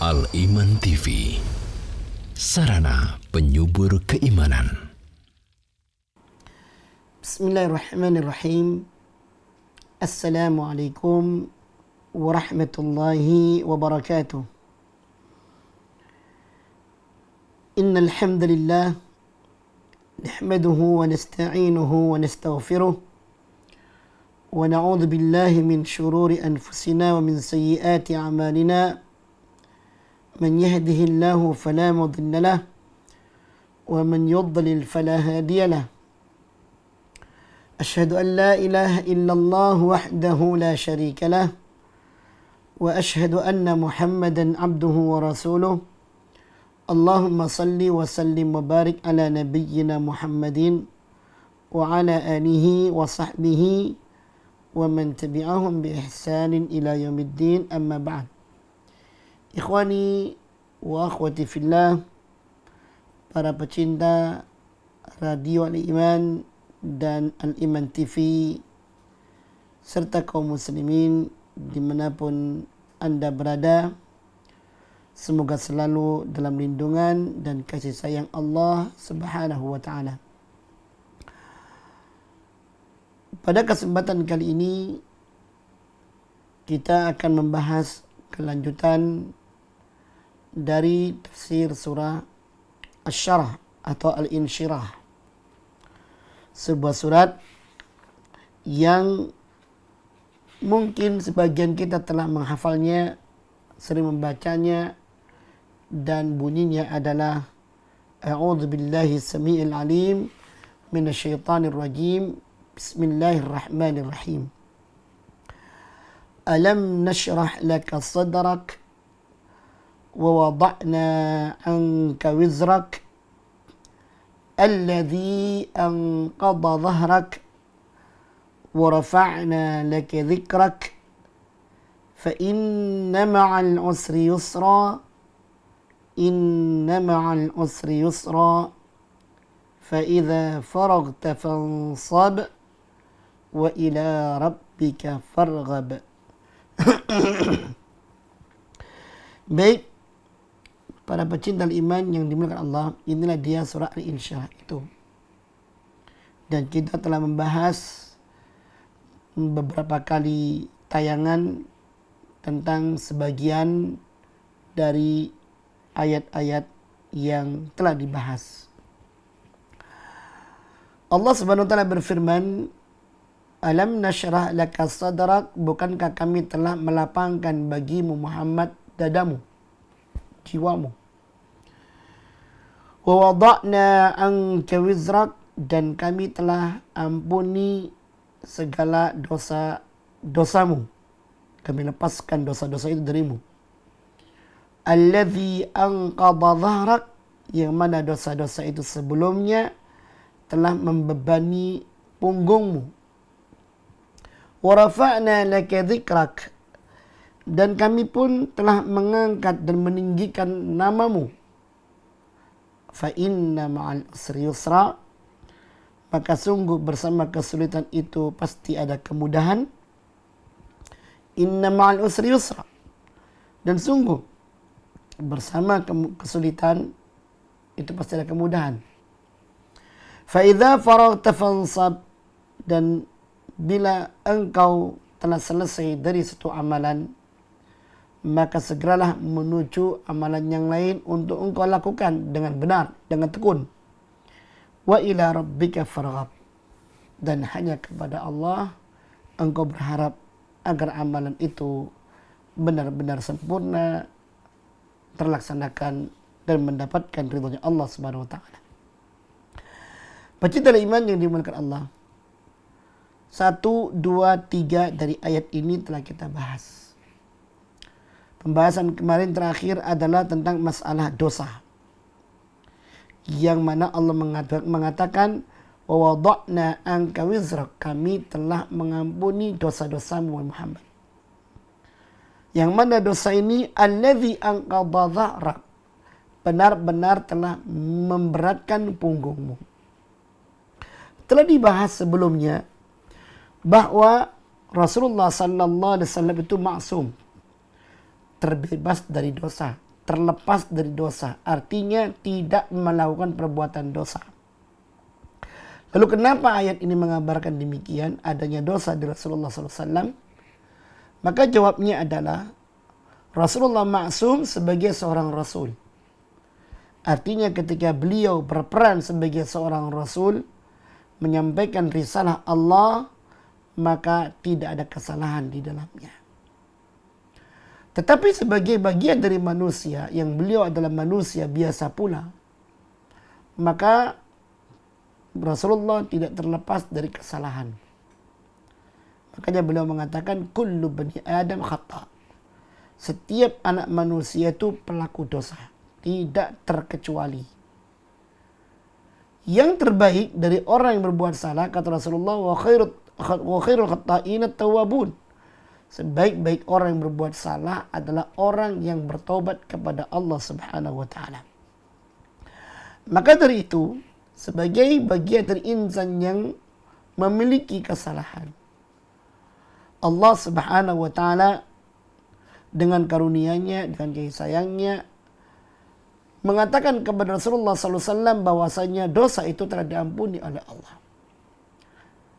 Al-Iman TV, sarana penyubur keimanan. Bismillahirrahmanirrahim. Assalamualaikum warahmatullahi wabarakatuh. Innal hamdalillah nahmaduhu wa nasta'inuhu wa nastaghfiruh wa na'udzu billahi min shururi anfusina wa min sayyiati a'malina. Man yahdihillahu fala mudilla lahu wa man yudlil fala hadiya lahu. أشهد أن لا إله إلا الله وحده لا شريك له وأشهد أن محمدا عبده ورسوله. اللهم صل وسلم وبارك على نبينا محمد وعلى آله وصحبه ومن تبعهم بإحسان إلى يوم الدين. أما بعد. Ikhwani wa akhwati fillah, para pecinta Radio Al-Iman dan Al-Iman TV serta kaum muslimin dimanapun Anda berada, semoga selalu dalam lindungan dan kasih sayang Allah Subhanahu wa ta'ala. Pada kesempatan kali ini kita akan membahas kelanjutan dari tafsir surah Asy-Syarah atau Al-Insyirah, sebuah surat yang mungkin sebagian kita telah menghafalnya, sering membacanya, dan bunyinya adalah A'udzu billahi samii'il 'aliim minasyaitonir rajim. Bismillahirrahmanirrahim. Alam nashrah laka sadrak wa wada'na 'anka wizrak الذي أنقض ظهرك ورفعنا لك ذكرك فإن مع العسر يسرا إن مع العسر يسرا فإذا فرغت فانصب وإلى ربك فارغب. Baik, para pecinta iman yang dimuliakan Allah, inilah dia surah Al-Insyirah itu. Dan kita telah membahas beberapa kali tayangan tentang sebagian dari ayat-ayat yang telah dibahas. Allah Subhanahu wa ta'ala berfirman, Alam nashrah laka sadrak, bukankah kami telah melapangkan bagimu Muhammad dadamu, jiwamu. Wa wada'na anka wizrak, dan kami telah ampuni segala dosa-dosamu. Kami lepaskan dosa-dosa itu darimu. Alladzi anqadha dhahrak, yang mana dosa-dosa itu sebelumnya telah membebani punggungmu. Wa rafa'na laka dzikrak, dan kami pun telah mengangkat dan meninggikan namamu. Fa inna ma'al usri yusra, maka sungguh bersama kesulitan itu pasti ada kemudahan. Inna ma'al usri yusra, dan sungguh bersama kesulitan itu pasti ada kemudahan. Fa idza faraghta fansab, dan bila engkau telah selesai dari satu amalan, maka segeralah menuju amalan yang lain untuk engkau lakukan dengan benar, dengan tekun. Wa ila rabbika farghab, dan hanya kepada Allah engkau berharap agar amalan itu benar-benar sempurna, terlaksanakan, dan mendapatkan ridhonya Allah Subhanahu wa ta'ala. Pecinta iman yang dimuliakan Allah, 1, 2, 3 dari ayat ini telah kita bahas. Pembahasan kemarin terakhir adalah tentang masalah dosa, yang mana Allah mengatakan wa wada'na anka wizrak, kami telah mengampuni dosa-dosamu Muhammad. Yang mana dosa ini alladzi anqadha dhahrak, benar-benar telah memberatkan punggungmu. Telah dibahas sebelumnya bahwa Rasulullah sallallahu alaihi wasallam itu maksum, terbebas dari dosa, terlepas dari dosa. Artinya tidak melakukan perbuatan dosa. Lalu kenapa ayat ini mengabarkan demikian, adanya dosa di Rasulullah SAW? Maka jawabnya adalah Rasulullah maksum sebagai seorang Rasul. Artinya ketika beliau berperan sebagai seorang Rasul, menyampaikan risalah Allah, maka tidak ada kesalahan di dalamnya. Tetapi sebagai bagian dari manusia, yang beliau adalah manusia biasa pula, maka Rasulullah tidak terlepas dari kesalahan. Makanya beliau mengatakan, kullu bani Adam khata. Setiap anak manusia itu pelaku dosa, tidak terkecuali. Yang terbaik dari orang yang berbuat salah, kata Rasulullah, wa khairul khata'ina tawwabun. Sebaik-baik orang yang berbuat salah adalah orang yang bertobat kepada Allah Subhanahu wa taala. Maka dari itu, sebagai bagian dari insan yang memiliki kesalahan, Allah Subhanahu wa taala dengan karunia-Nya, dengan kasih sayangnya, mengatakan kepada Rasulullah SAW bahwasanya dosa itu telah diampuni oleh Allah.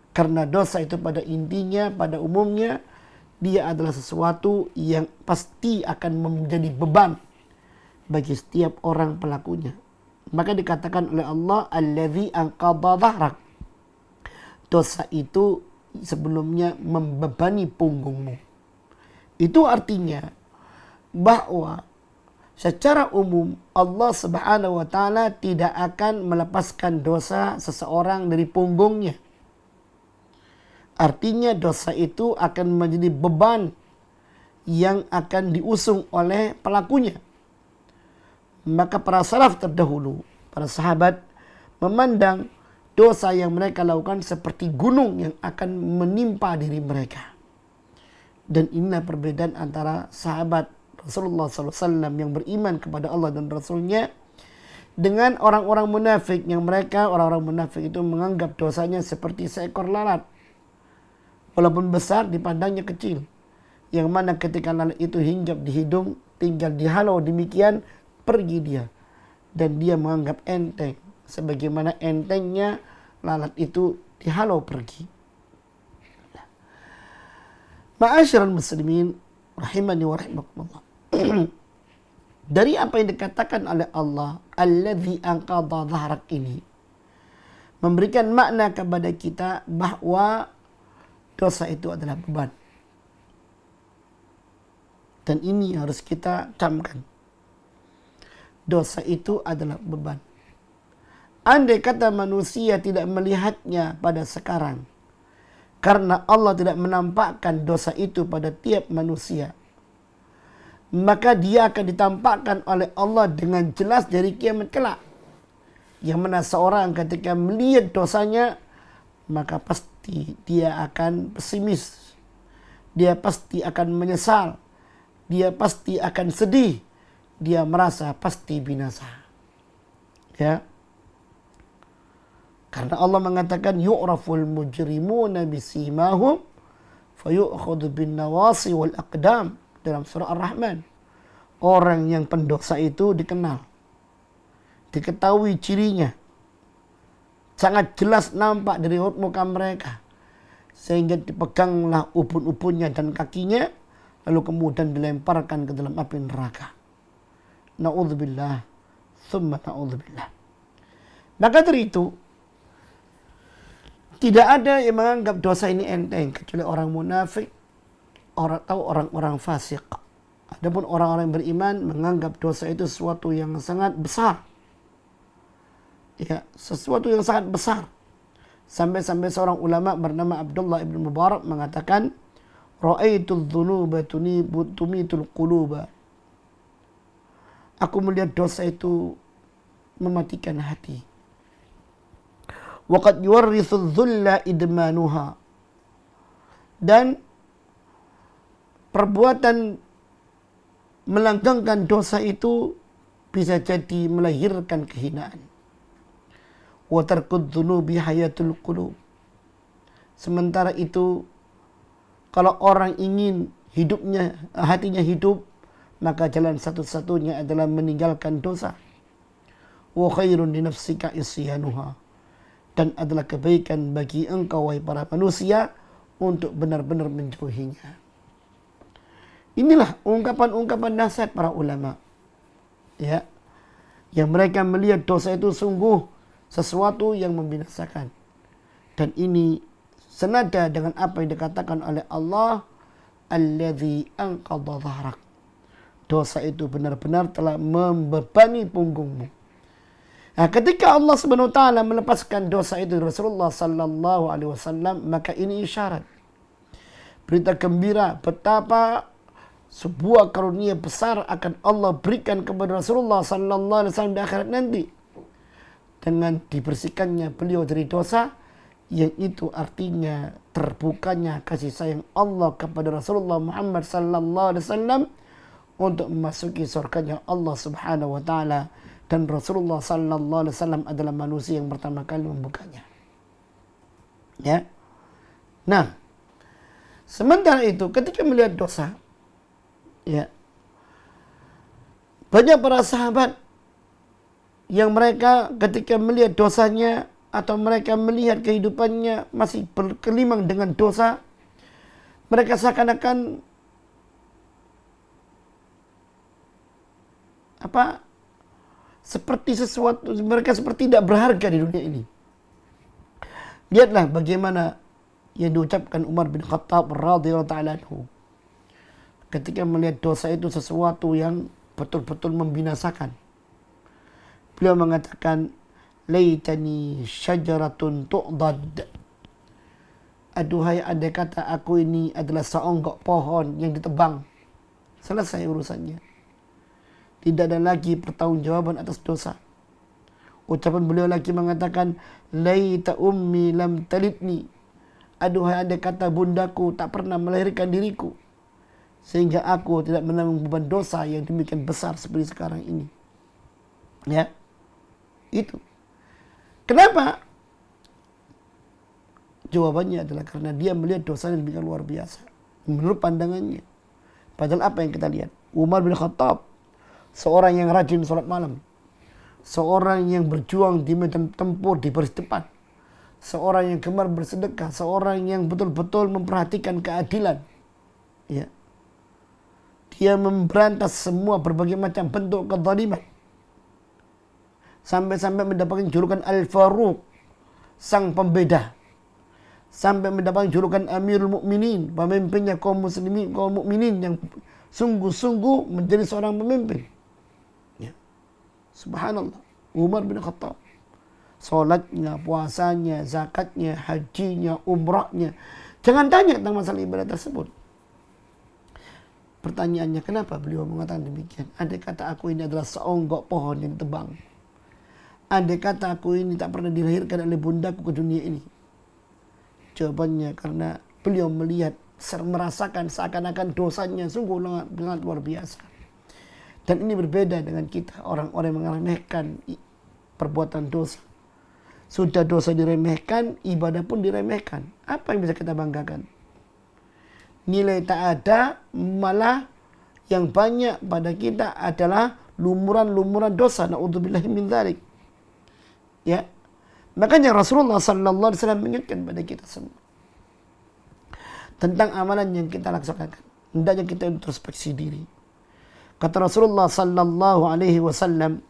Karena dosa itu pada intinya, pada umumnya, dia adalah sesuatu yang pasti akan menjadi beban bagi setiap orang pelakunya. Maka dikatakan oleh Allah, allazi anqadha dhahrak. Dosa itu sebelumnya membebani punggungmu. Itu artinya bahwa secara umum Allah Subhanahu wa taala tidak akan melepaskan dosa seseorang dari punggungnya. Artinya dosa itu akan menjadi beban yang akan diusung oleh pelakunya. Maka para salaf terdahulu, para sahabat, memandang dosa yang mereka lakukan seperti gunung yang akan menimpa diri mereka. Dan inilah perbedaan antara sahabat Rasulullah SAW yang beriman kepada Allah dan Rasulnya dengan orang-orang munafik, yang mereka, orang-orang munafik itu menganggap dosanya seperti seekor lalat. Walaupun besar, dipandangnya kecil. Yang mana ketika lalat itu hinggap di hidung, tinggal dihalau demikian, pergi dia. Dan dia menganggap enteng. Sebagaimana entengnya lalat itu dihalau pergi. Ma'asyiral muslimin, rahimani wa rahimakumullah. Dari apa yang dikatakan oleh Allah, allazi anqadha dhahrak ini, memberikan makna kepada kita bahwa dosa itu adalah beban. Dan ini harus kita camkan. Dosa itu adalah beban. Andai kata manusia tidak melihatnya pada sekarang, karena Allah tidak menampakkan dosa itu pada tiap manusia, maka dia akan ditampakkan oleh Allah dengan jelas dari kiamat kelak. Yang mana seorang ketika melihat dosanya, maka pasti dia akan pesimis. Dia pasti akan menyesal. Dia pasti akan sedih. Dia merasa pasti binasa. Ya. Karena Allah mengatakan yu'raful mujrimuna bisimahum fayu'khadhu bin nawasi wal aqdam dalam surah Ar-Rahman. Orang yang pendosa itu dikenal. Diketahui cirinya. Sangat jelas nampak dari raut muka mereka. Sehingga dipeganglah ubun-ubunnya dan kakinya, lalu kemudian dilemparkan ke dalam api neraka. Na'udzubillah, thumma na'udzubillah. Maka dari itu, tidak ada yang menganggap dosa ini enteng kecuali orang munafik, orang-orang fasik. Adapun orang-orang yang beriman menganggap dosa itu sesuatu yang sangat besar. Ya, sesuatu yang sangat besar. Sampai-sampai seorang ulama bernama Abdullah ibn Mubarak mengatakan, ra'aitu dzunuba tumitul quluba. Aku melihat dosa itu mematikan hati. Waqad yuwarrithu dzulla idmanuha. Dan perbuatan melanggengkan dosa itu bisa jadi melahirkan kehinaan. Wa tarkud dzunubi hayatul qulub. Sementara itu, kalau orang ingin hidupnya, hatinya hidup, maka jalan satu-satunya adalah meninggalkan dosa. Wa khairun li nafsika isyanuha, dan adalah kebaikan bagi engkau wahai para manusia untuk benar-benar menjauhinya. Inilah ungkapan-ungkapan nasihat para ulama, ya, yang mereka melihat dosa itu sungguh sesuatu yang membinasakan. Dan ini senada dengan apa yang dikatakan oleh Allah, alladzi anqadha dhahrak. Dosa itu benar-benar telah membebani punggungmu. Nah, ketika Allah Subhanahu wa taala melepaskan dosa itu dari Rasulullah sallallahu alaihi wasallam, maka ini isyarat, berita gembira betapa sebuah karunia besar akan Allah berikan kepada Rasulullah sallallahu alaihi wasallam di akhirat nanti dengan dibersihkannya beliau dari dosa, yang itu artinya terbukanya kasih sayang Allah kepada Rasulullah Muhammad sallallahu alaihi wasallam untuk memasuki surganya Allah Subhanahu wa taala, dan Rasulullah sallallahu alaihi wasallam adalah manusia yang pertama kali membukanya. Ya. Nah, sementara itu ketika melihat dosa, ya, banyak para sahabat yang mereka ketika melihat dosanya atau mereka melihat kehidupannya masih berkelimang dengan dosa, mereka seakan-akan seperti sesuatu, mereka seperti tidak berharga di dunia ini. Lihatlah bagaimana yang diucapkan Umar bin Khattab radhiyallahu ta'ala anhu ketika melihat dosa itu sesuatu yang betul-betul membinasakan. Beliau mengatakan, laitani syajaratun tu'dad. Aduhai, andai kata aku ini adalah seonggok pohon yang ditebang. Selesai urusannya. Tidak ada lagi pertanggungjawaban atas dosa. Ucapan beliau lagi mengatakan, laita ummi lam talidni. Aduhai, andai kata bundaku tak pernah melahirkan diriku, sehingga aku tidak menanggung beban dosa yang demikian besar seperti sekarang ini. Ya, itu. Kenapa? Jawabannya adalah karena dia melihat dosa yang demikian luar biasa menurut pandangannya. Padahal apa yang kita lihat? Umar bin Khattab, seorang yang rajin sholat malam, seorang yang berjuang di medan tempur di baris depan, seorang yang gemar bersedekah, seorang yang betul-betul memperhatikan keadilan. Ya. Dia memberantas semua berbagai macam bentuk kezaliman. Sampai-sampai mendapatkan julukan Al-Faruq, sang pembeda. Sampai mendapatkan julukan Amirul Mukminin, pemimpinnya kaum muslimin, kaum mukminin yang sungguh-sungguh menjadi seorang pemimpin. Ya. Subhanallah, Umar bin Khattab. Salatnya, puasanya, zakatnya, hajinya, umrahnya. Jangan tanya tentang masalah ibadah tersebut. Pertanyaannya, kenapa beliau mengatakan demikian? Andai kata aku ini adalah seonggok pohon yang tebang. Andai kata aku ini tak pernah dilahirkan oleh bundaku ke dunia ini. Jawabannya karena beliau melihat, merasakan seakan-akan dosanya sungguh sangat luar biasa. Dan ini berbeda dengan kita, orang-orang yang meremehkan perbuatan dosa. Sudah dosa diremehkan, ibadah pun diremehkan. Apa yang bisa kita banggakan? Nilai tak ada, malah yang banyak pada kita adalah lumuran-lumuran dosa. Na'udzubillahi min dzalik. Ya. Makanya Rasulullah sallallahu alaihi wasallam mengingatkan pada kita semua tentang amalan yang kita laksanakan. Hendaknya kita introspeksi diri. Kata Rasulullah sallallahu alaihi wasallam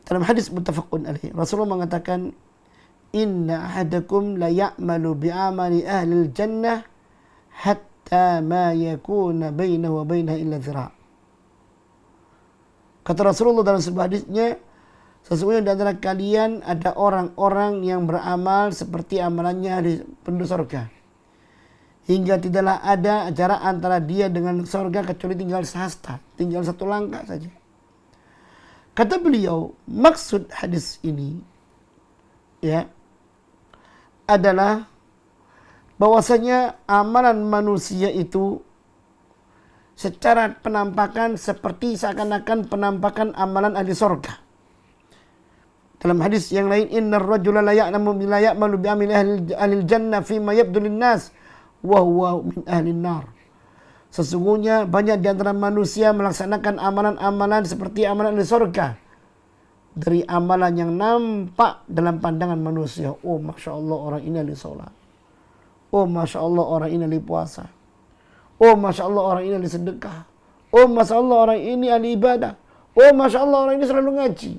dalam hadis muttafaqun alaihi, Rasulullah mengatakan, inna ahadakum la ya'malu bi'amali ahli jannah hatta ma yakuna bainahu wa bainaha illa zira'. Kata Rasulullah dalam sebuah hadisnya, sesungguhnya di antara kalian ada orang-orang yang beramal seperti amalannya ahli penduduk surga, hingga tidaklah ada jarak antara dia dengan surga kecuali tinggal sehasta, tinggal satu langkah saja. Kata beliau, maksud hadis ini, ya, adalah bahwasanya amalan manusia itu secara penampakan seperti seakan-akan penampakan amalan ahli surga. Dalam hadis yang lain, innar rajula la ya'malu bi amali ahli jannah fi ma yabdu lin-nas wa huwa min ahli an-nar. Sesungguhnya banyak di antara manusia melaksanakan amalan-amalan seperti amalan di surga. Dari amalan yang nampak dalam pandangan manusia. Oh, Masya Allah orang ini ahli sholat. Oh, Masya Allah orang ini ahli puasa. Oh, Masya Allah orang ini ahli sedekah. Oh, Masya Allah orang ini ahli ibadah. Oh, Masya Allah orang ini selalu ngaji.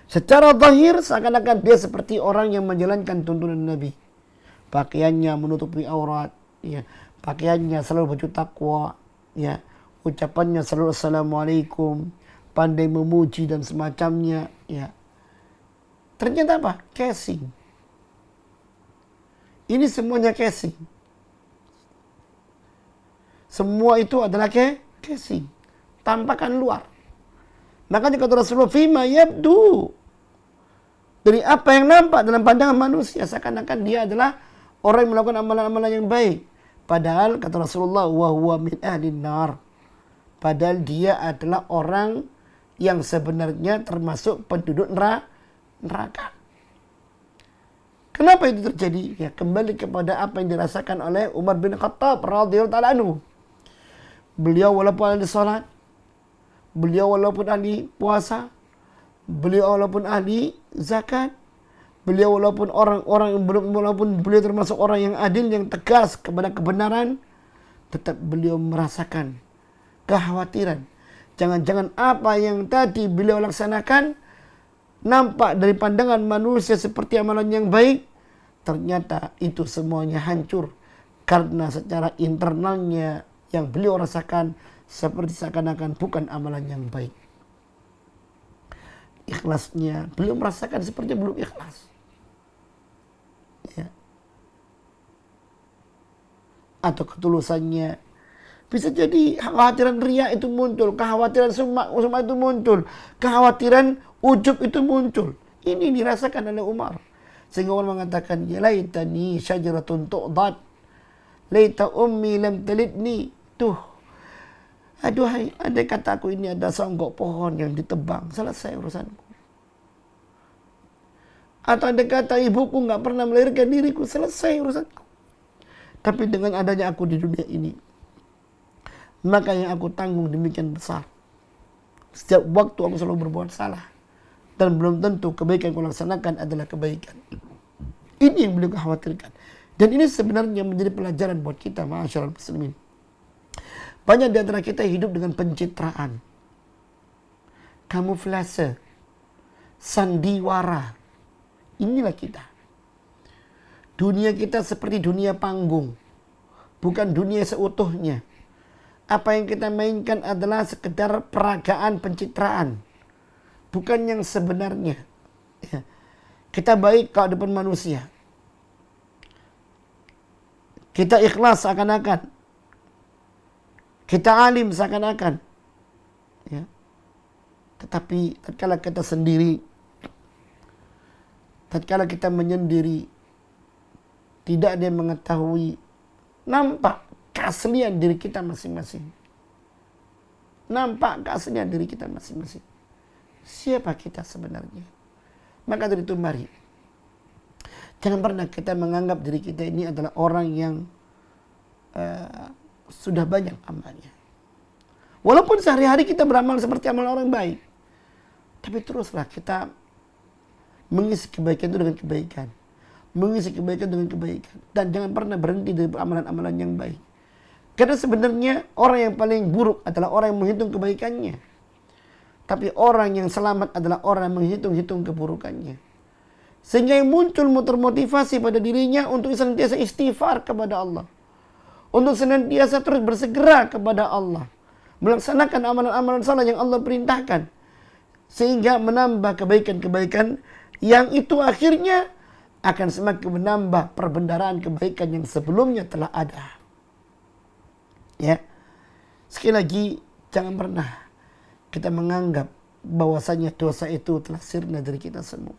Secara zahir seakan-akan dia seperti orang yang menjalankan tuntunan Nabi. Pakaiannya menutupi aurat, ya. Pakaiannya selalu baju takwa, ya. Ucapannya selalu assalamualaikum, pandai memuji dan semacamnya, ya. Ternyata apa? Casing. Ini semuanya casing. Semua itu adalah casing. Tampakan luar. Makanya kata Rasulullah, fima yabdu. Dari apa yang nampak dalam pandangan manusia, seakan-akan dia adalah orang yang melakukan amalan-amalan yang baik. Padahal kata Rasulullah, wa huwa min ahlin nar. Padahal dia adalah orang yang sebenarnya termasuk penduduk neraka. Kenapa itu terjadi? Ya, kembali kepada apa yang dirasakan oleh Umar bin Khattab radhiyallahu ta'ala anhu. Beliau walaupun ahli salat, beliau walaupun ahli puasa, beliau walaupun ahli zakat, beliau walaupun walaupun beliau termasuk orang yang adil, yang tegas kepada kebenaran, tetap beliau merasakan kekhawatiran. Jangan-jangan apa yang tadi beliau laksanakan nampak dari pandangan manusia seperti amalan yang baik, ternyata itu semuanya hancur karena secara internalnya yang beliau rasakan seperti seakan-akan bukan amalan yang baik. Ikhlasnya beliau merasakan seperti belum ikhlas. Ya. Atau ketulusannya. Bisa jadi kekhawatiran riya itu muncul, kekhawatiran summa itu muncul, kekhawatiran ujub itu muncul. Ini dirasakan oleh Umar. Sehingga Umar mengatakan, ya laitani syajaratun tu'dad, laita ummi lam talidni. Tuh, aduhai, andai kata aku ini ada songgok pohon yang ditebang, selesai urusanku. Atau andai kata ibuku nggak pernah melahirkan diriku, selesai urusanku. Tapi dengan adanya aku di dunia ini, maka yang aku tanggung demikian besar. Setiap waktu aku selalu berbuat salah. Dan belum tentu kebaikan yang aku laksanakan adalah kebaikan. Ini yang beliau khawatirkan. Dan ini sebenarnya menjadi pelajaran buat kita, ma'asyiral muslimin. Banyak di antara kita hidup dengan pencitraan, kamuflase, sandiwara. Inilah kita. Dunia kita seperti dunia panggung, bukan dunia seutuhnya. Apa yang kita mainkan adalah sekedar peragaan pencitraan, bukan yang sebenarnya. Ya. Kita baik kalau depan manusia. Kita ikhlas seakan-akan. Kita alim seakan-akan. Ya. Tetapi tatkala kita sendiri, tatkala kita menyendiri, tidak ada yang mengetahui, nampak keaslian diri kita masing-masing. Nampak keaslian diri kita masing-masing. Siapa kita sebenarnya? Maka dari itu mari, jangan pernah kita menganggap diri kita ini adalah orang yang sudah banyak amalnya. Walaupun sehari-hari kita beramal seperti amal orang baik, tapi teruslah kita mengisi kebaikan itu dengan kebaikan, mengisi kebaikan dengan kebaikan, dan jangan pernah berhenti dari amalan-amalan yang baik. Karena sebenarnya orang yang paling buruk adalah orang yang menghitung kebaikannya, tapi orang yang selamat adalah orang yang menghitung-hitung keburukannya. Sehingga yang muncul termotivasi pada dirinya untuk senantiasa istighfar kepada Allah, untuk senantiasa terus bersegera kepada Allah, melaksanakan amalan-amalan salah yang Allah perintahkan, sehingga menambah kebaikan-kebaikan yang itu akhirnya akan semakin menambah perbendaharaan kebaikan yang sebelumnya telah ada. Ya, sekali lagi jangan pernah kita menganggap bahwasanya dosa itu telah sirna dari kita semua.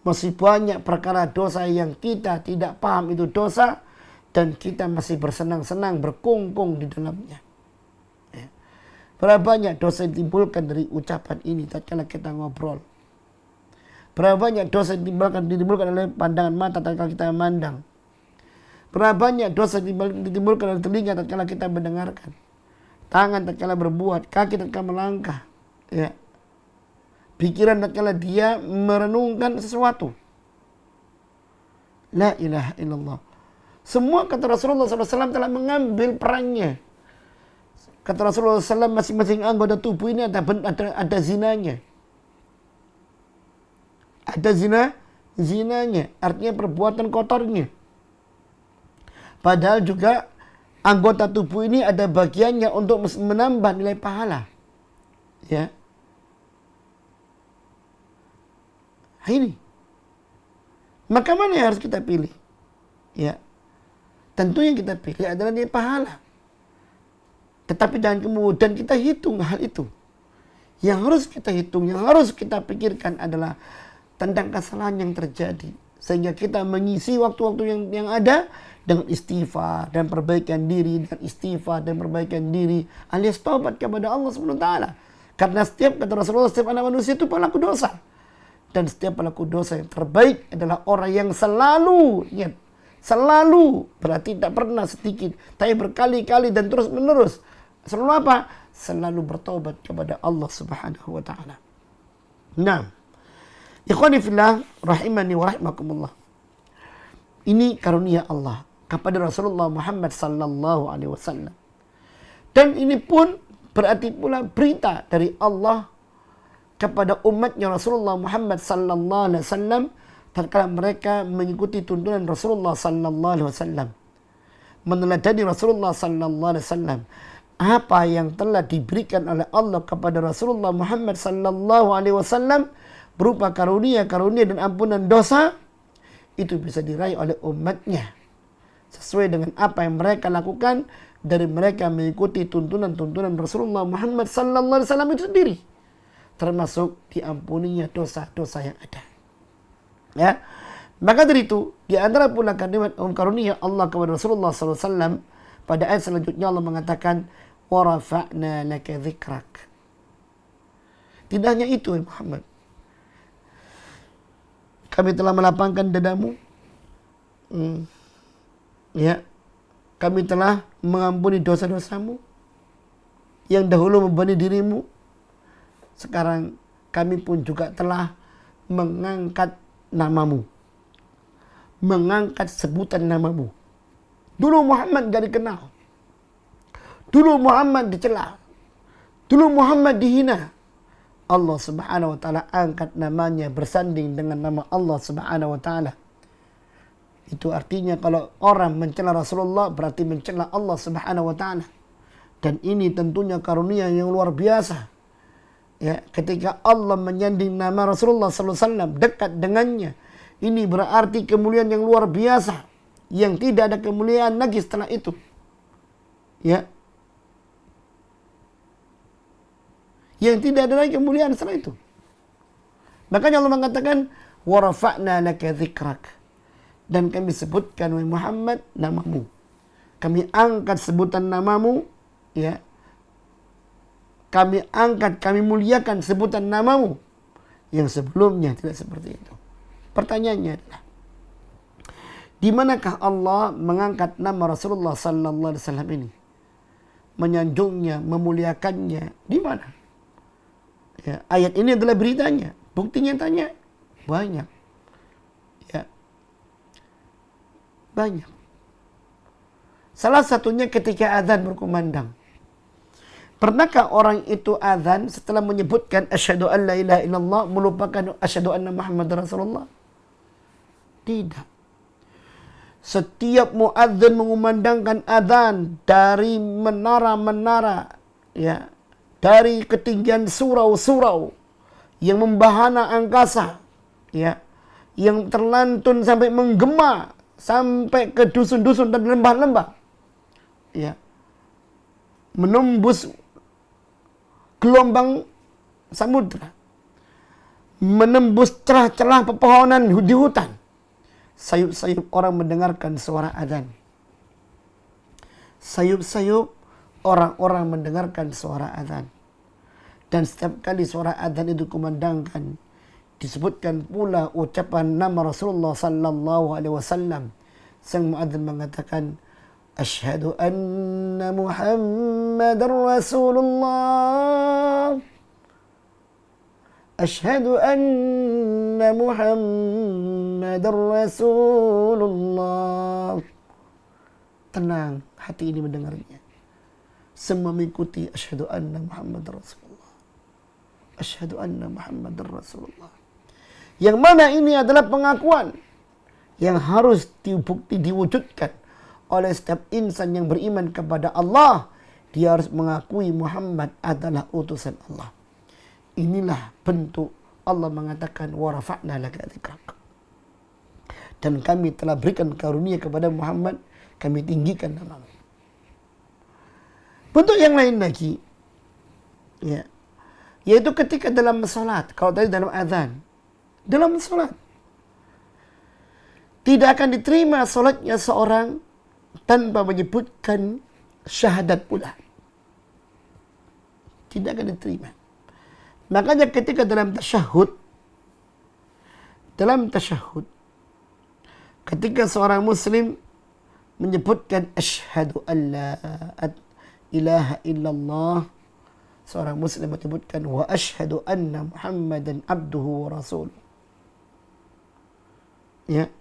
Masih banyak perkara dosa yang kita tidak paham itu dosa, dan kita masih bersenang-senang, berkungkung di dalamnya. Ya. Berapa banyak dosa yang ditimbulkan dari ucapan ini tatkala kita ngobrol. Berapa banyak dosa yang ditimbulkan oleh pandangan mata tatkala kita memandang. Berapa banyak dosa ditimbulkan dari telinga tatkala kita mendengarkan, tangan tatkala berbuat, kaki tatkala melangkah, ya. Pikiran tatkala dia merenungkan sesuatu. La ilaha illallah. Semua kata Rasulullah SAW telah mengambil perannya. Kata Rasulullah SAW, masing-masing anggota tubuh ini ada zinanya. Ada zinanya, artinya perbuatan kotornya. Padahal juga anggota tubuh ini ada bagiannya untuk menambah nilai pahala. Ya. Ini. Maka mana yang harus kita pilih? Ya. Tentu yang kita pilih adalah nilai pahala. Tetapi jangan kemudian kita hitung hal itu. Yang harus kita hitung, yang harus kita pikirkan adalah tentang kesalahan yang terjadi. Sehingga kita mengisi waktu-waktu yang ada dengan istighfar dan perbaikan diri, dan istighfar dan perbaikan diri, alias taubat kepada Allah SWT. Karena setiap, kata Rasulullah, setiap anak manusia itu pelaku dosa. Dan setiap pelaku dosa yang terbaik adalah orang yang selalu, ingat, selalu, berarti tidak pernah sedikit, tapi berkali-kali dan terus menerus. Selalu apa? Selalu bertaubat kepada Allah Subhanahu wa taala. Nah, ikhwani fillah rahimani wa rahimakumullah. Ini karunia Allah kepada Rasulullah Muhammad sallallahu alaihi wasallam. Dan ini pun berarti pula berita dari Allah kepada umatnya Rasulullah Muhammad sallallahu alaihi wasallam tatkala mereka mengikuti tuntunan Rasulullah sallallahu alaihi wasallam. Meneladani Rasulullah sallallahu alaihi wasallam. Apa yang telah diberikan oleh Allah kepada Rasulullah Muhammad sallallahu alaihi wasallam berupa karunia-karunia dan ampunan dosa, itu bisa diraih oleh umatnya sesuai dengan apa yang mereka lakukan dari mereka mengikuti tuntunan-tuntunan Rasulullah Muhammad sallallahu alaihi wasallam itu sendiri, termasuk diampuninya dosa-dosa yang ada. Ya, maka dari itu di antara pula karunia Allah kepada Rasulullah sallallahu alaihi wasallam pada ayat selanjutnya Allah mengatakan wa rafa'na laka dzikrak. Tidak hanya itu ya Muhammad, kami telah melapangkan dadamu. Ya, kami telah mengampuni dosa-dosamu yang dahulu membebani dirimu. Sekarang kami pun juga telah mengangkat namamu, mengangkat sebutan namamu. Dulu Muhammad gak dikenal, dulu Muhammad dicela, dulu Muhammad dihina. Allah Subhanahu wa taala angkat namanya bersanding dengan nama Allah Subhanahu wa taala. Itu artinya kalau orang mencela Rasulullah berarti mencela Allah Subhanahu wa taala. Dan ini tentunya karunia yang luar biasa. Ya, ketika Allah menyanding nama Rasulullah sallallahu alaihi wasallam dekat dengannya, ini berarti kemuliaan yang luar biasa yang tidak ada kemuliaan lagi setelah itu. Ya. Yang tidak ada lagi kemuliaan setelah itu. Makanya Allah mengatakan wa rafa'na laka dzikrak. Dan kami sebutkan wahai Muhammad namamu. Kami angkat sebutan namamu, ya. Kami angkat, kami muliakan sebutan namamu yang sebelumnya tidak seperti itu. Pertanyaannya adalah, di manakah Allah mengangkat nama Rasulullah sallallahu alaihi wasallam ini? Menyanjungnya, memuliakannya, di mana? Ya, ayat ini adalah beritanya. Bukti nyatanya banyak. Ya. Banyak. Salah satunya ketika azan berkumandang. Pernahkah orang itu azan setelah menyebutkan asyhadu an la ilaha illallah melupakan asyhadu anna Muhammadar Rasulullah? Tidak. Setiap muadzin mengumandangkan azan dari menara-menara, ya, dari ketinggian surau-surau yang membahana angkasa, ya, yang terlantun sampai menggema sampai ke dusun-dusun dan lembah-lembah, ya, menembus gelombang samudra, menembus celah-celah pepohonan di hutan. Sayup-sayup orang mendengarkan suara azan. Sayup-sayup orang-orang mendengarkan suara azan. Dan setiap kali suara azan itu kumandangkan, disebutkan pula ucapan nama Rasulullah sallallahu alaihi wasallam sang muadzin mengatakan, Asyhadu anna Muhammadar Rasulullah. Asyhadu anna Muhammadar Rasulullah. Tenang hati ini mendengarnya. Semua mengikuti asyhadu anna Muhammadar Rasulullah. Asyhadu anna Muhammadar Rasulullah. Yang mana ini adalah pengakuan yang harus dibukti diwujudkan oleh setiap insan yang beriman kepada Allah. Dia harus mengakui Muhammad adalah utusan Allah. Inilah bentuk Allah mengatakan wa rafa'na laka dzikrak. Dan kami telah berikan karunia kepada Muhammad, kami tinggikan namamu. Bentuk yang lain lagi, ya, yaitu ketika dalam salat. Kalau tadi dalam azan, dalam salat tidak akan diterima salatnya seorang tanpa menyebutkan syahadat pula. Tidak akan diterima. Makanya ketika dalam tasyahud, ketika seorang muslim menyebutkan asyhadu an la ilaha illallah, seorang muslim menyebutkan wa asyhadu anna Muhammadan abduhu wa rasuluh. Ya,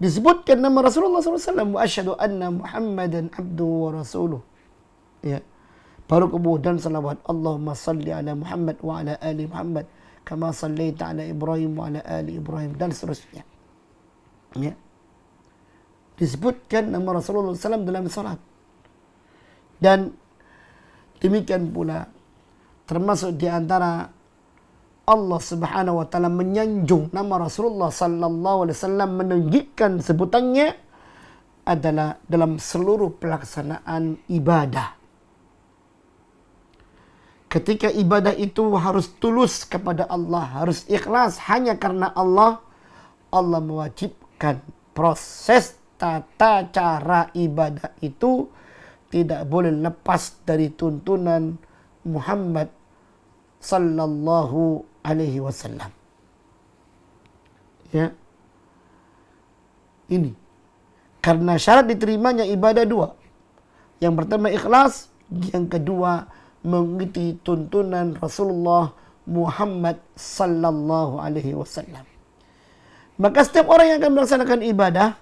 disebutkan nama Rasulullah SAW, wa asyhadu anna Muhammadan abduhu wa rasuluh. Ya, baru kemudian salawat, Allahumma salli ala Muhammad wa ala ali Muhammad kama sallaita ala Ibrahim wa ala ali Ibrahim, dan seterusnya. Ya, disebutkan nama Rasulullah SAW dalam salat. Dan demikian pula termasuk di antara Allah Subhanahu wa taala menyanjung nama Rasulullah sallallahu alaihi wasallam, meninggikan sebutannya adalah dalam seluruh pelaksanaan ibadah. Ketika ibadah itu harus tulus kepada Allah, harus ikhlas hanya karena Allah, Allah mewajibkan proses tata cara ibadah itu tidak boleh lepas dari tuntunan Muhammad sallallahu alaihi wasallam. Ya. Ini karena syarat diterimanya ibadah dua. Yang pertama ikhlas, yang kedua mengikuti tuntunan Rasulullah Muhammad sallallahu alaihi wasallam. Maka setiap orang yang akan melaksanakan ibadah,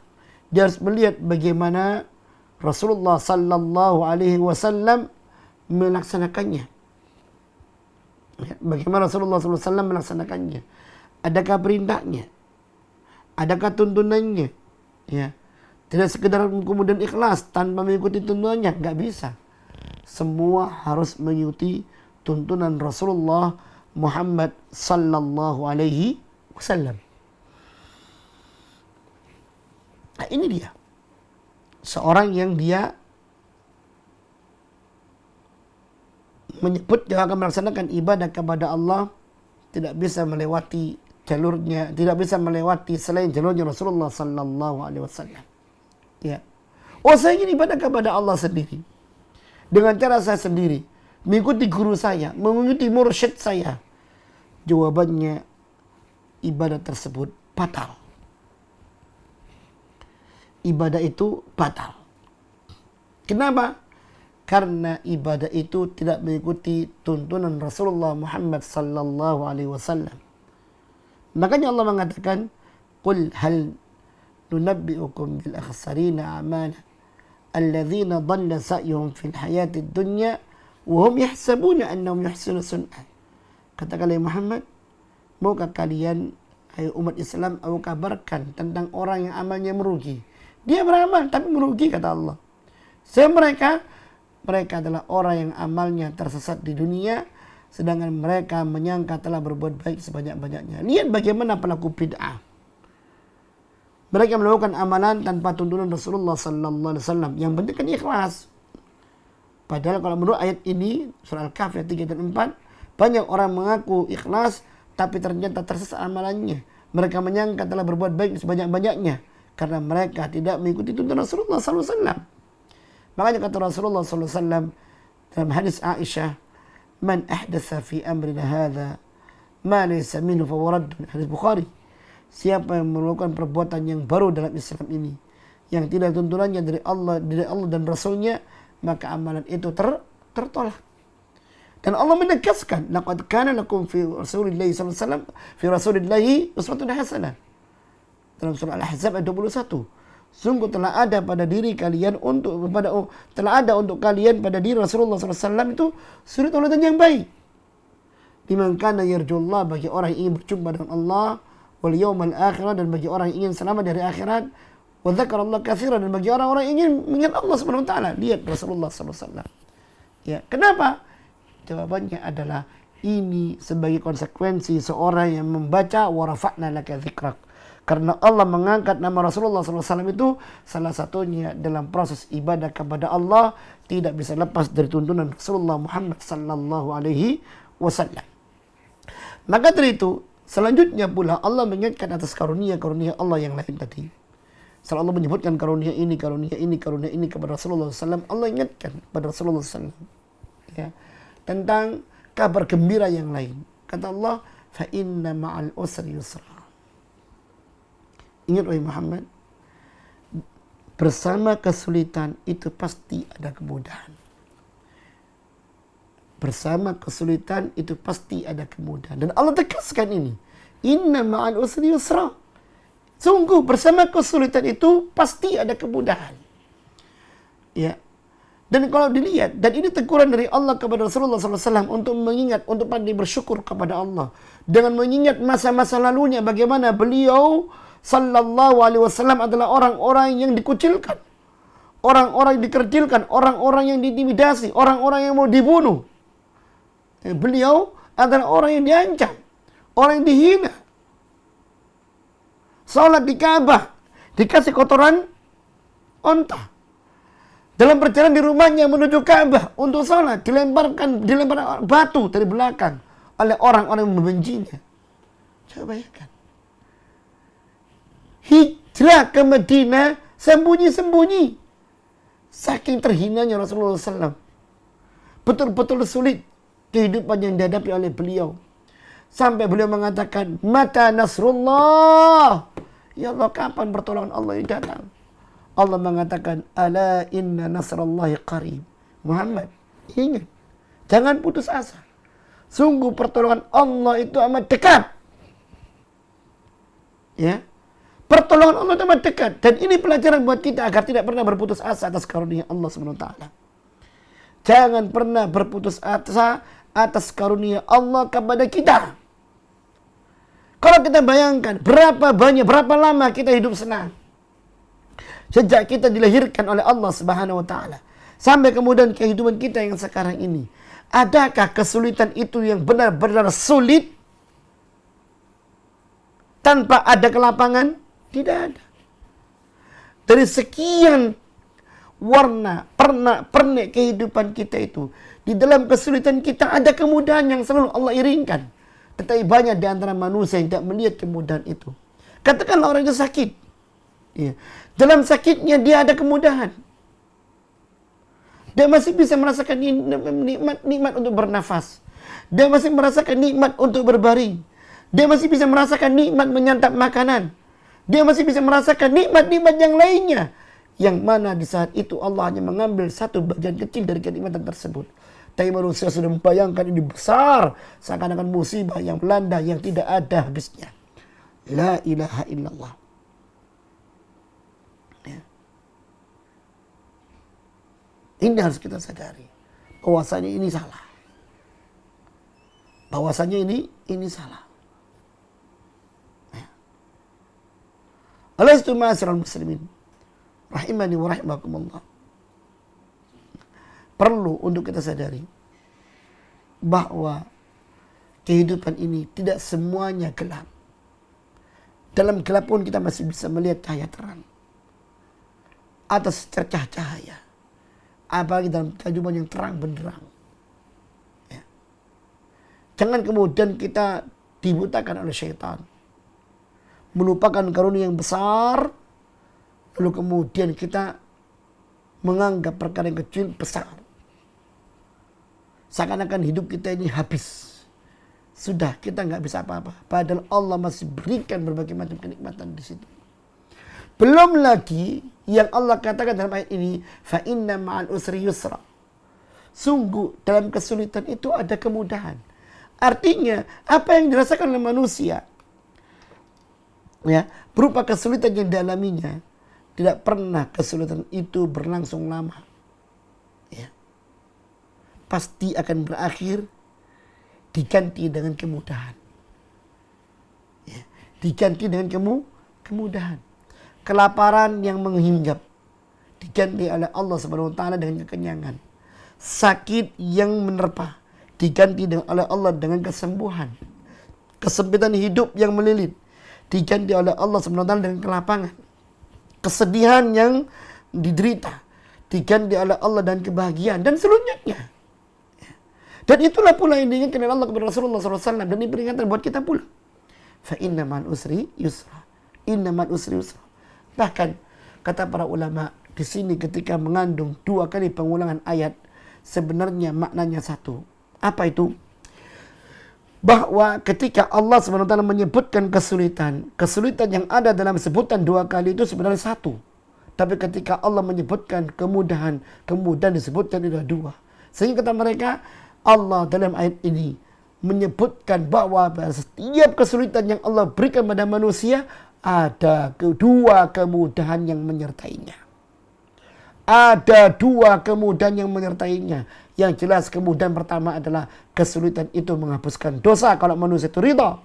dia harus melihat bagaimana Rasulullah sallallahu alaihi wasallam melaksanakannya. Bagaimana Rasulullah sallallahu alaihi wasallam melaksanakannya? Adakah perintahnya? Adakah tuntunannya? Ya. Tidak sekedar kemudian ikhlas tanpa mengikuti tuntunannya, enggak bisa. Semua harus mengikuti tuntunan Rasulullah Muhammad sallallahu alaihi wasallam. Nah, ini dia. Seorang yang dia menyebut dia akan melaksanakan ibadah kepada Allah tidak bisa melewati jalurnya, tidak bisa melewati selain jalurnya Rasulullah sallallahu alaihi wasallam. Ya. Oh, saya ingin ibadah kepada Allah sendiri. Dengan cara saya sendiri, mengikuti guru saya, mengikuti mursyid saya. Jawabannya ibadah tersebut batal. Ibadah itu batal. Kenapa? Karena ibadah itu tidak mengikuti tuntunan Rasulullah Muhammad sallallahu alaihi wasallam. Makanya Allah mengatakan, "Qul hal nunabbi'ukum bil akhsarina a'mala alladzina dhalla sa'yuhum fil hayatid dunya wa hum yahsabuna annahum yuhsinu sun'a." Katakanlah Muhammad, maukah kalian, hai umat Islam, aku kabarkan tentang orang yang amalnya merugi. Dia beramal tapi merugi, kata Allah. Mereka adalah orang yang amalnya tersesat di dunia, sedangkan mereka menyangka telah berbuat baik sebanyak-banyaknya. Lihat bagaimana pelaku bid'ah. Mereka melakukan amalan tanpa tuntunan Rasulullah sallallahu alaihi wasallam. Yang penting kan ikhlas. Padahal kalau menurut ayat ini, surah Al-Kahf ayat 3 dan 4, banyak orang mengaku ikhlas tapi ternyata tersesat amalannya. Mereka menyangka telah berbuat baik sebanyak-banyaknya karena mereka tidak mengikuti tuntunan Rasulullah sallallahu alaihi wasallam. Makanya kata Rasulullah sallallahu alaihi wasallam dalam hadis Aisyah, "Man ahdatsa fi amrina hadza ma laysa minhu fa huwa radd." Hadis Bukhari. Siapa yang melakukan perbuatan yang baru dalam Islam ini, yang tidak tuntunannya dari Allah dan Rasulnya, maka amalan itu tertolak. Dan Allah menegaskan, laqad kana lakum fi Rasulillahi sallallahu alaihi wasallam fi Rasulillahi uswatun hasanah. Dalam surah Al-Ahzab ayat 21. Sungguh telah ada pada diri kalian telah ada untuk kalian pada diri Rasulullah sallallahu alaihi wasallam itu suri tauladan yang baik. Liman kana yarjullah, bagi orang yang ingin berjumpa dengan Allah, wal yaumal akhir, dan bagi orang yang ingin selamat dari akhirat, wa dzakarallaha katsiran, dan bagi orang-orang yang ingin mengingat Allah Subhanahu wa taala. Lihat Rasulullah sallallahu alaihi wasallam. Ya, kenapa? Jawabannya adalah ini sebagai konsekuensi seorang yang membaca wa rafa'na laka dzikrak. Karena Allah mengangkat nama Rasulullah SAW itu salah satunya dalam proses ibadah kepada Allah tidak bisa lepas dari tuntunan Rasulullah Muhammad sallallahu alaihi wasallam. Maka dari itu selanjutnya pula Allah mengingatkan atas karunia-karunia Allah yang lain tadi. Setelah Allah menyebutkan karunia ini kepada Rasulullah SAW, Allah ingatkan kepada Rasulullah SAW, ya, tentang kabar gembira yang lain. Kata Allah, fa inna ma'al usri yusra. Ingat wahai Muhammad, bersama kesulitan itu pasti ada kemudahan. Bersama kesulitan itu pasti ada kemudahan. Dan Allah tegaskan ini. Inna ma'al usri yusra. Sungguh bersama kesulitan itu pasti ada kemudahan. Ya. Dan kalau dilihat, dan ini teguran dari Allah kepada Rasulullah SAW untuk mengingat, untuk pandai bersyukur kepada Allah. Dengan mengingat masa-masa lalunya, bagaimana beliau sallallahu alaihi wasallam adalah orang-orang yang dikucilkan, orang-orang yang dikerdilkan, orang-orang yang diintimidasi, orang-orang yang mau dibunuh. Beliau adalah orang yang diancam, orang yang dihina. Salat di Ka'bah dikasih kotoran onta. Dalam perjalanan di rumahnya menuju Ka'bah untuk salat dilempar batu dari belakang oleh orang-orang yang membencinya. Coba bayangkan. Hijrah ke Madinah sembunyi-sembunyi. Saking terhinanya Rasulullah SAW. Betul-betul sulit kehidupan yang dihadapi oleh beliau. Sampai beliau mengatakan, mata nasrullah. Ya Allah, kapan pertolongan Allah yang datang? Allah mengatakan, ala inna nasrallahi qarib. Muhammad, ingat. Jangan putus asa. Sungguh pertolongan Allah itu amat dekat. Ya. Pertolongan Allah itu amat dekat. Dan ini pelajaran buat kita agar tidak pernah berputus asa atas karunia Allah SWT. Jangan pernah berputus asa atas karunia Allah kepada kita. Kalau kita bayangkan berapa lama kita hidup senang. Sejak kita dilahirkan oleh Allah Subhanahu wa taala sampai kemudian kehidupan kita yang sekarang ini. Adakah kesulitan itu yang benar-benar sulit tanpa ada kelapangan? Tidak ada. Dari sekian warna, pernak-pernik kehidupan kita itu, di dalam kesulitan kita ada kemudahan yang selalu Allah iringkan. Tetapi banyak di antara manusia yang tidak melihat kemudahan itu. Katakanlah orang itu sakit. Ya. Dalam sakitnya dia ada kemudahan. Dia masih bisa merasakan nikmat untuk bernafas. Dia masih merasakan nikmat untuk berbaring. Dia masih bisa merasakan nikmat menyantap makanan. Dia masih bisa merasakan nikmat-nikmat yang lainnya. Yang mana di saat itu Allah hanya mengambil satu bagian kecil dari kenikmatan tersebut. Tapi manusia sudah membayangkan ini besar. Seakan-akan musibah yang melanda yang tidak ada habisnya. La ilaha illallah. Ya. Ini harus kita sadari. Bahwasanya ini salah. Bahwasanya ini salah. Alastu ma'asyiral muslimin rahimani wa rahimakumullah. Perlu untuk kita sadari bahwa kehidupan ini tidak semuanya gelap. Dalam gelap pun kita masih bisa melihat cahaya terang atas cercah cahaya. Apalagi dalam kehidupan yang terang benderang. Ya. Jangan kemudian kita dibutakan oleh syaitan, melupakan karunia yang besar, lalu kemudian kita menganggap perkara yang kecil besar. Seakan-akan hidup kita ini habis. Sudah, kita nggak bisa apa-apa. Padahal Allah masih berikan berbagai macam kenikmatan di situ. Belum lagi, yang Allah katakan dalam ayat ini, fa inna ma'al usri yusra. Sungguh dalam kesulitan itu ada kemudahan. Artinya apa yang dirasakan oleh manusia ya berupa kesulitan yang dialaminya, tidak pernah kesulitan itu berlangsung lama. Ya. Pasti akan berakhir diganti dengan kemudahan. Ya. Diganti dengan kemudahan. Kelaparan yang menghinggap diganti oleh Allah Subhanahu wa taala dengan kekenyangan. Sakit yang menerpa diganti oleh Allah dengan kesembuhan. Kesempitan hidup yang melilit diganti oleh Allah Subhanahu wa taala dengan kelapangan. Kesedihan yang diderita diganti oleh Allah dan kebahagiaan dan selanjutnya. Dan itulah pula yang diinginkan oleh Allah kepada Rasulullah SAW dan ini peringatan buat kita pula. Fa inna ma'al usri yusra. Inna ma'al usri yusra. Bahkan kata para ulama di sini ketika mengandung 2 kali pengulangan ayat, sebenarnya maknanya satu. Apa itu? Bahwa ketika Allah SWT menyebutkan kesulitan yang ada dalam sebutan 2 kali itu sebenarnya satu. Tapi ketika Allah menyebutkan kemudahan disebutkan itu 2. Sehingga kata mereka, Allah dalam ayat ini menyebutkan bahwa setiap kesulitan yang Allah berikan pada manusia ada 2 kemudahan yang menyertainya. Ada 2 kemudahan yang menyertainya. Yang jelas kemudahan pertama adalah kesulitan itu menghapuskan dosa kalau manusia itu ridha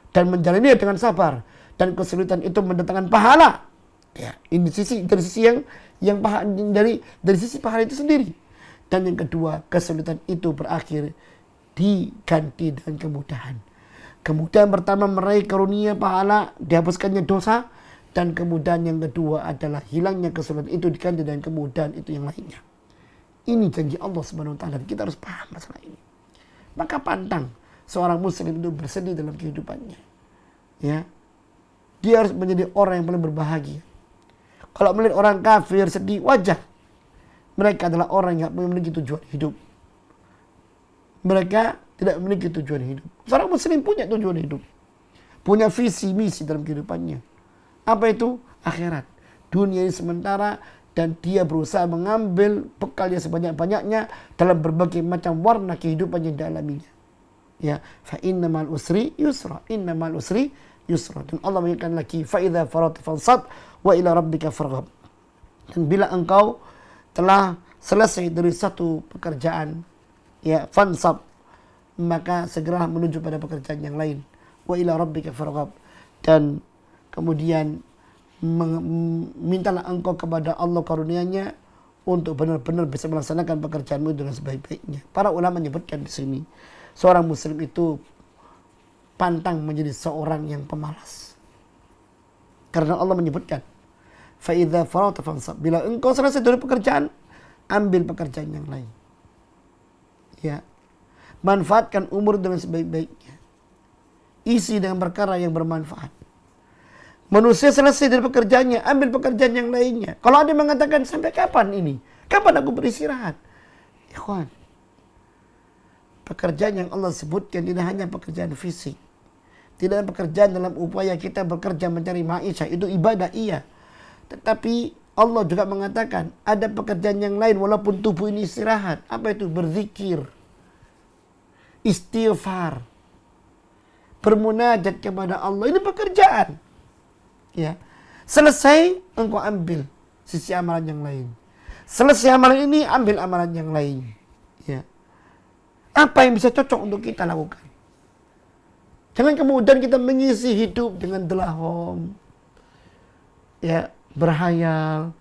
dan menjalani dengan sabar, dan kesulitan itu mendatangkan pahala. Ya, ini dari sisi pahala itu sendiri. Dan yang kedua, kesulitan itu berakhir diganti dengan kemudahan. Kemudahan pertama meraih karunia pahala, dihapuskannya dosa, dan kemudahan yang kedua adalah hilangnya kesulitan itu diganti dengan kemudahan itu yang lainnya. Ini janji Allah Subhanahu wa taala. Kita harus paham masalah ini. Maka pantang seorang muslim itu bersedih dalam kehidupannya. Ya. Dia harus menjadi orang yang paling berbahagia. Kalau melihat orang kafir sedih, wajar. Mereka adalah orang yang memiliki tujuan hidup. Mereka tidak memiliki tujuan hidup. Seorang muslim punya tujuan hidup. Punya visi misi dalam kehidupannya. Apa itu? Akhirat. Dunia ini sementara dan dia berusaha mengambil bekalnya sebanyak-banyaknya dalam berbagai macam warna kehidupan yang dialaminya. Ya, fa inna ma'al usri yusra. Inna ma'al usri yusra. Dan Allah mengingatkan lagi, fa idza faragta fansab wa ila rabbika farghab. Dan bila engkau telah selesai dari satu pekerjaan, ya, fansab, maka segera menuju pada pekerjaan yang lain. Wa ila rabbika farghab. Dan kemudian mintalah engkau kepada Allah karunia-Nya untuk benar-benar bisa melaksanakan pekerjaanmu dengan sebaik-baiknya. Para ulama menyebutkan di sini, seorang muslim itu pantang menjadi seorang yang pemalas. Karena Allah menyebutkan, fa idza faragta fansab. Bila engkau selesai dari pekerjaan, ambil pekerjaan yang lain. Ya. Manfaatkan umur dengan sebaik-baiknya. Isi dengan perkara yang bermanfaat. Manusia selesai dari pekerjaannya, ambil pekerjaan yang lainnya. Kalau ada yang mengatakan, sampai kapan ini? Kapan aku beristirahat? Ikhwan, pekerjaan yang Allah sebutkan tidak hanya pekerjaan fisik. Tidak ada pekerjaan dalam upaya kita bekerja mencari maisha, itu ibadah iya. Tetapi Allah juga mengatakan, ada pekerjaan yang lain walaupun tubuh ini istirahat. Apa itu? Berzikir, istighfar, bermunajat kepada Allah. Ini pekerjaan. Ya, selesai engkau ambil sisi amalan yang lain. Selesai amalan ini, ambil amalan yang lain. Ya, apa yang bisa cocok untuk kita lakukan? Jangan kemudian kita mengisi hidup dengan delahom, ya, berhayal,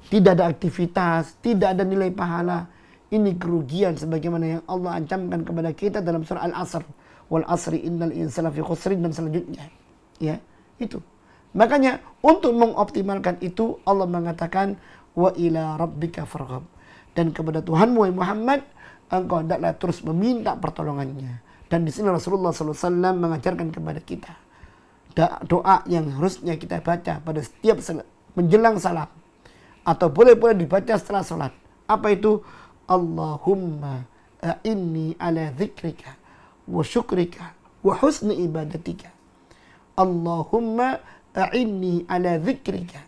tidak ada aktivitas, tidak ada nilai pahala. Ini kerugian sebagaimana yang Allah ancamkan kepada kita dalam surah Al-Asr. Wal asri innal insana fi khusrin dan selanjutnya. Ya, itu. Makanya untuk mengoptimalkan itu Allah mengatakan wa ila rabbika farghab. Dan kepada Tuhanmu Muhammad engkau hendaklah terus meminta pertolongannya. Dan di sini Rasulullah SAW mengajarkan kepada kita doa yang harusnya kita baca pada setiap menjelang salam atau boleh dibaca setelah salat. Apa itu? Allahumma a'inni ala dzikrika wa syukrika wa husni ibadatika. Allahumma a'inni ala dzikrika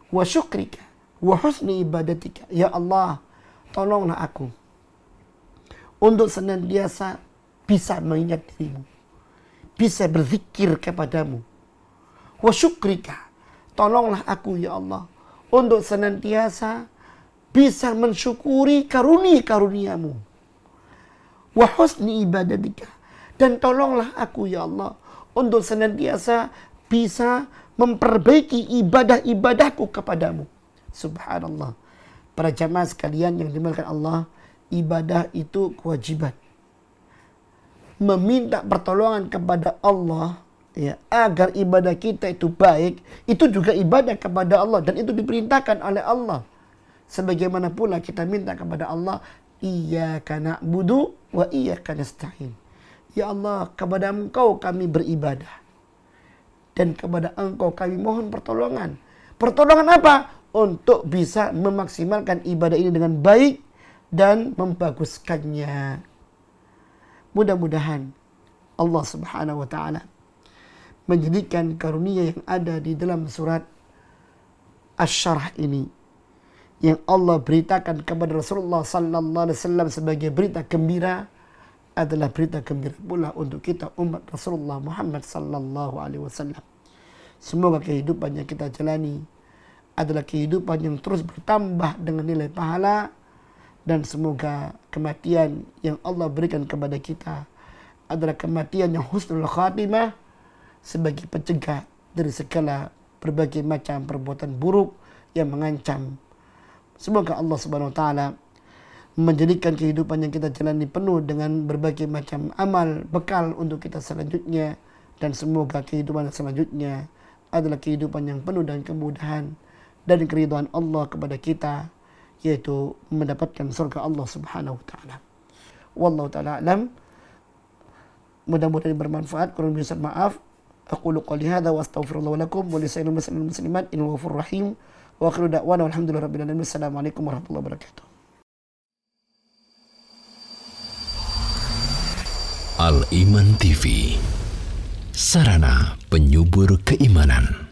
wa syukrika wa husni ibadatika. Ya Allah, tolonglah aku untuk senantiasa bisa mengingat dirimu, bisa berzikir kepadamu. Wa syukrika, tolonglah aku ya Allah untuk senantiasa bisa mensyukuri karunia-karuniamu. Wa husni ibadatika, dan tolonglah aku ya Allah untuk senantiasa bisa memperbaiki ibadah-ibadahku kepadamu. Subhanallah. Para jamaah sekalian yang dimuliakan Allah, ibadah itu kewajiban. Meminta pertolongan kepada Allah ya, agar ibadah kita itu baik, itu juga ibadah kepada Allah, dan itu diperintahkan oleh Allah. Sebagaimana pula kita minta kepada Allah, iyyaka na'budu wa iyyaka nasta'in. Ya Allah, kepada Engkau kami beribadah, dan kepada Engkau kami mohon pertolongan. Pertolongan apa? Untuk bisa memaksimalkan ibadah ini dengan baik dan membaguskannya. Mudah-mudahan Allah Subhanahu wa taala menjadikan karunia yang ada di dalam surat Asy-Syarah ini, yang Allah beritakan kepada Rasulullah sallallahu alaihi wasallam sebagai berita gembira, adalah berita gembira pula untuk kita umat Rasulullah Muhammad sallallahu alaihi wasallam. Semoga kehidupan yang kita jalani adalah kehidupan yang terus bertambah dengan nilai pahala, dan semoga kematian yang Allah berikan kepada kita adalah kematian yang husnul khatimah, sebagai pencegah dari segala berbagai macam perbuatan buruk yang mengancam. Semoga Allah Subhanahu wa taala menjadikan kehidupan yang kita jalani penuh dengan berbagai macam amal bekal untuk kita selanjutnya, dan semoga kehidupan selanjutnya adalah kehidupan yang penuh dengan kemudahan dan keridhaan Allah kepada kita, yaitu mendapatkan surga Allah Subhanahu wa taala. Wallahu taala alam. Mudah-mudahan bermanfaat. Kurang lebih maaf. Aqulu qouli hadza wa astaghfirullah lakum wa lisa'iril muslimin muslimat innahu ghafurur rahim. Wa akhiru da'wana walhamdulillahirabbil alamin. Assalamualaikum warahmatullahi wabarakatuh. Al Iman TV, sarana penyubur keimanan.